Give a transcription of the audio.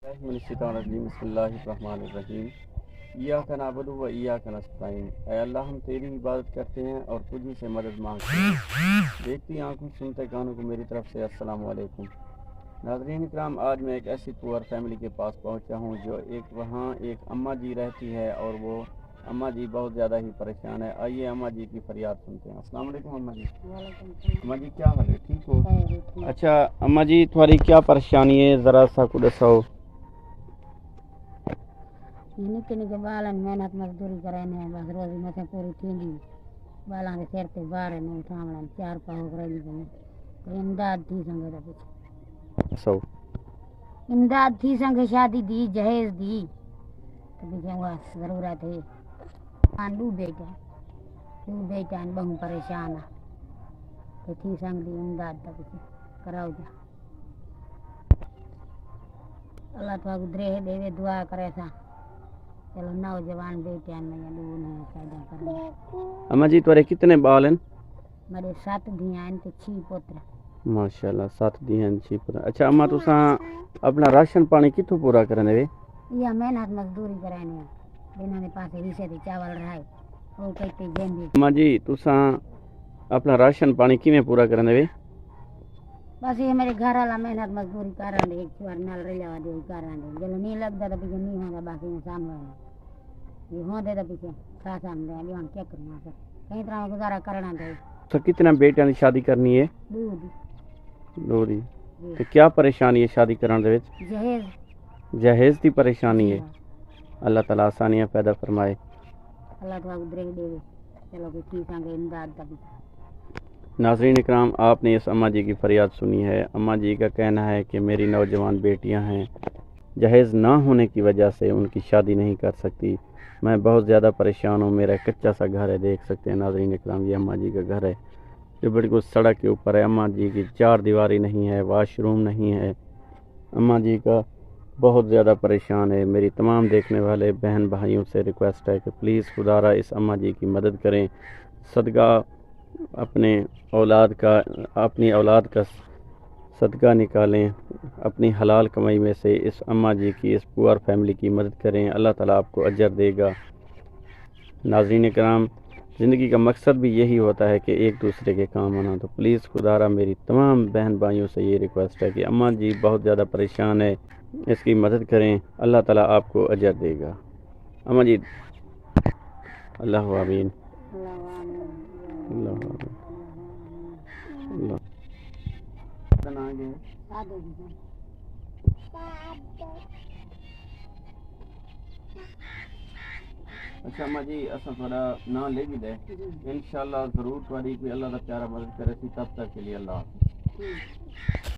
من الشیطان الرجیم بسم اللہ الرحمن الرحیم ایاک نعبد و ایاک نستعین اے اللہ ہم تیری عبادت کرتے ہیں اور تجھ ہی سے مدد مانگتے ہیں۔ دیکھتی آنکھوں سنتے کانوں کو میری طرف سے السلام علیکم۔ ناظرین اکرام، آج میں ایک ایسی پور فیملی کے پاس پہنچا ہوں جو وہاں ایک اماں جی رہتی ہے اور وہ اماں جی بہت زیادہ ہی پریشان ہے۔ آئیے اماں جی کی فریاد سنتے ہیں۔ السلام علیکم اماں جی۔ اماں جی کیا حال ہے؟ ٹھیک ہو؟ اچھا اماں جی تھوڑی کیا پریشانی ہے ذرا سا کو دساؤ۔ نکے نکے بالن محنت مزدوری کرنے ہیں، بس روزی مسے پوری تھیندی بالان کے سر تے بار نہیں سامنے چار پاہو کرے گئی امداد تھی سنگے دا سو امداد تھی سنگے شادی دی جہیز دی تو پیچھے وہ ضرورت ہے دو بیٹا بہو پریشان ہے تو تھی سنگ دی امداد دا پیچھے کراؤ جا اللہ تو درے دے دعا کرے سا چلو نوجوان بیٹیاں میں دون ہے پیدا کرنے۔ اماں جی تورے کتنے بال ہیں؟ میرے 7 دھیاں تے 6 پتر۔ ماشاءاللہ 7 دیاں 6 پتر۔ اچھا اماں تساں اپنا راشن پانی کتھوں پورا کرنے وے؟ یہ محنت مزدوری کرانے ہیں جنہوں نے پاسے حصے تے چاول رہائے وہ کہتے جیندے۔ اماں جی تساں اپنا راشن پانی کیویں پورا کرنے وے؟ بس یہ میرے گھر والا محنت مزدوری کران دے ایک بار نال رلیا دے کران دے جلو نہیں لگدا تے پیچھے نہیں ہوندا باقی انسان ہوئے یہ ہوندے تے پیچھے خاصا ہم دے ہم کیا کرنا ہے کئی طرح گزارا کرنا دے۔ تو کتنا بیٹیاں دی شادی کرنی ہے؟ دو دی۔ تو کیا پریشانی ہے شادی کران دے وچ؟ جہیز دی پریشانی ہے۔ اللہ تعالیٰ آسانیاں پیدا فرمائے۔ اللہ تعالیٰ درے دے چلو کہ ٹھیک ہے امداد دا۔ ناظرین اکرام، آپ نے اس اماں جی کی فریاد سنی ہے۔ اماں جی کا کہنا ہے کہ میری نوجوان بیٹیاں ہیں، جہیز نہ ہونے کی وجہ سے ان کی شادی نہیں کر سکتی، میں بہت زیادہ پریشان ہوں، میرا کچا سا گھر ہے، دیکھ سکتے ہیں ناظرین اکرام یہ اماں جی کا گھر ہے جو بالکل سڑک کے اوپر ہے۔ اماں جی کی 4 دیواری نہیں ہے، واش روم نہیں ہے، اماں جی کا بہت زیادہ پریشان ہے۔ میری تمام دیکھنے والے بہن بھائیوں سے ریکویسٹ ہے کہ پلیز خدا را اس اماں جی کی مدد کریں، صدقہ اپنی اولاد کا صدقہ نکالیں، اپنی حلال کمائی میں سے اس اماں جی کی اس پور فیملی کی مدد کریں، اللہ تعالیٰ آپ کو اجر دے گا۔ ناظرین کرام، زندگی کا مقصد بھی یہی ہوتا ہے کہ ایک دوسرے کے کام آنا، تو پلیز خدا را میری تمام بہن بھائیوں سے یہ ریکویسٹ ہے کہ اماں جی بہت زیادہ پریشان ہے، اس کی مدد کریں، اللہ تعالیٰ آپ کو اجر دے گا۔ اماں جی اللہ آمین اللہ آمین اللہ۔ اچھا اماں جی اساں تھوڑا نام لے بھی دے انشاءاللہ ضرور تھوڑی کوئی اللہ کا پیارا مدد کرے سی، تب تک کے لیے اللہ حافظ۔